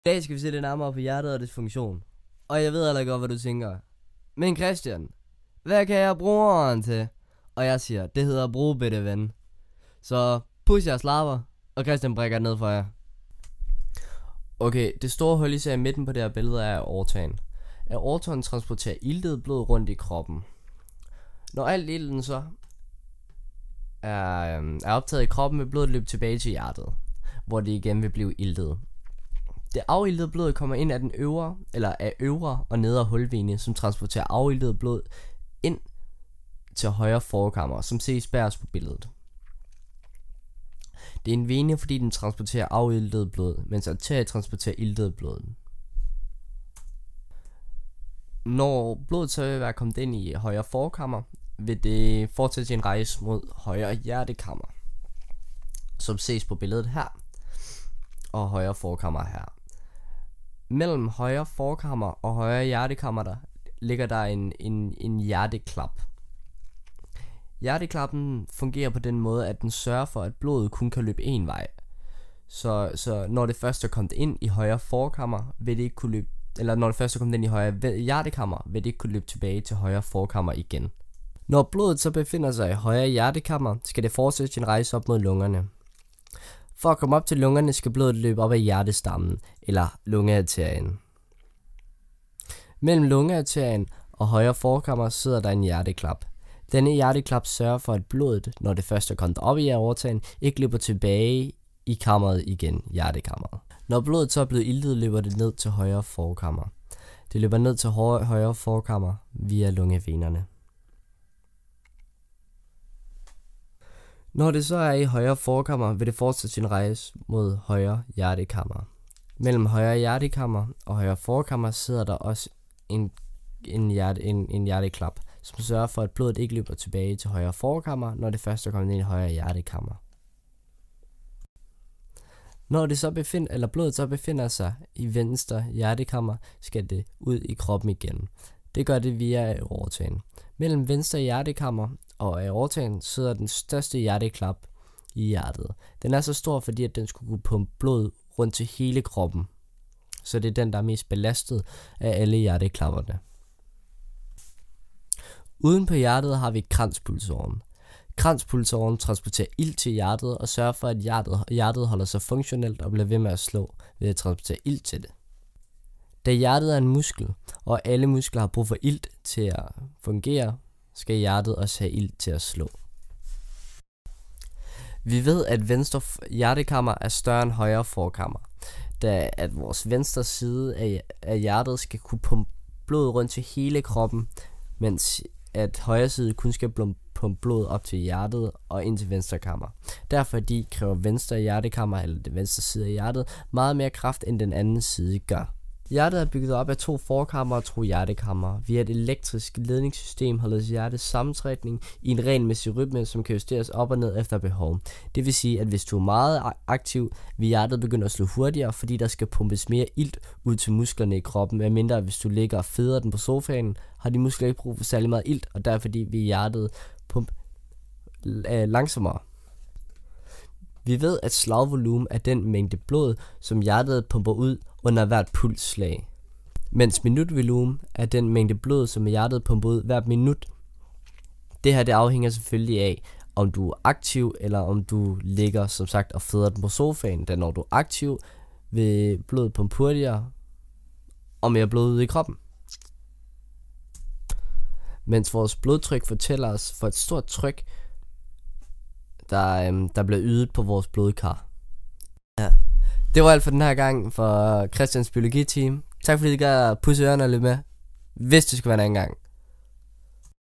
I dag skal vi se lidt nærmere på hjertet og dets funktion. Og jeg ved heller godt, hvad du tænker. Men Christian, hvad kan jeg bruge den til? Og jeg siger, det hedder brugbedte ven. Så push jeres lapper, og Christian brækker ned for jer. Okay, det store hul I ser i midten på det her billede er aortaen. Aortaen transporterer iltet blod rundt i kroppen. Når alt ilten så er optaget i kroppen, vil blodet løbe tilbage til hjertet, hvor det igen vil blive iltet. Det afiltede blod kommer ind af den øvre og nedre hulvene, som transporterer afiltet blod ind til højre forkammer, som ses bagerst på billedet. Det er en vene, fordi den transporterer afiltet blod, mens arterie transporterer iltet blod. Når blodet så vil være kommet ind i højre forkammer, vil det fortsætte sin rejse mod højre hjertekammer, som ses på billedet her, og højre forkammer her. Mellem højre forkammer og højre hjertekammer der ligger der en hjerteklap. Hjerteklappen fungerer på den måde, at den sørger for, at blodet kun kan løbe en vej. Så når det først er kommet ind i højre forkammer, vil det ikke kunne løbe, eller når det først er kommet ind i højre hjertekammer, vil det ikke kunne løbe tilbage til højre forkammer igen. Når blodet så befinder sig i højre hjertekammer, skal det fortsætte sin rejse op mod lungerne. For at komme op til lungerne skal blodet løbe op ad hjertestammen, eller lungearterien. Mellem lungearterien og højre forkammer sidder der en hjerteklap. Denne hjerteklap sørger for, at blodet, når det først er kommet op i aortaen, ikke løber tilbage i kammeret igen, hjertekammeret. Når blodet så er blevet iltet, løber det ned til højre forkammer. Det løber ned til højre forkammer via lungevenerne. Når det så er i højre forkammer, vil det fortsætte sin rejse mod højre hjertekammer. Mellem højre hjertekammer og højre forkammer sidder der også en hjerteklap, som sørger for, at blodet ikke løber tilbage til højre forkammer, når det først er kommet ind i højre hjertekammer. Når det så blodet så befinder sig i venstre hjertekammer, skal det ud i kroppen igen. Det gør det via aortaen. Mellem venstre hjertekammer og aortaen sidder den største hjerteklap i hjertet. Den er så stor, fordi at den skulle kunne pumpe blod rundt til hele kroppen. Så det er den, der er mest belastet af alle hjerteklapperne. Uden på hjertet har vi kranspulsåren. Kranspulsåren transporterer ilt til hjertet og sørger for, at hjertet holder sig funktionelt og bliver ved med at slå ved at transportere ilt til det. Da hjertet er en muskel, og alle muskler har brug for ilt til at fungere, skal hjertet også have ilt til at slå. Vi ved, at venstre hjertekammer er større end højre forkammer, da at vores venstre side af hjertet skal kunne pumpe blod rundt til hele kroppen, mens at højre side kun skal pumpe blod op til hjertet og ind til venstre kammer. Derfor kræver venstre hjertekammer, eller det venstre side af hjertet, meget mere kraft end den anden side gør. Hjertet er bygget op af 2 forkammer og 2 hjertekammer. Via et elektrisk ledningssystem holdes hjertets sammentrækning i en regelmæssig rytme, som kan justeres op og ned efter behov. Det vil sige, at hvis du er meget aktiv, vil hjertet begynde at slå hurtigere, fordi der skal pumpes mere ilt ud til musklerne i kroppen, medmindre hvis du ligger og feder den på sofaen, har de muskler ikke brug for særlig meget ilt, og derfor vil hjertet pumpe langsommere. Vi ved, at slagvolumen er den mængde blod, som hjertet pumper ud under hvert pulsslag, mens minutvolumen er den mængde blod, som hjertet pumper ud hvert minut. Det her afhænger selvfølgelig af, om du er aktiv, eller om du ligger som sagt og feder den på sofaen. Da når du er aktiv, vil blodet pumpe hurtigere og mere blod ud i kroppen. Mens vores blodtryk fortæller os for et stort tryk, der bliver ydet på vores blodkar. Ja. Det var alt for den her gang for Christians biologiteam. Tak fordi I gad at pudse ørerne lidt med. Hvis det skulle være en anden gang.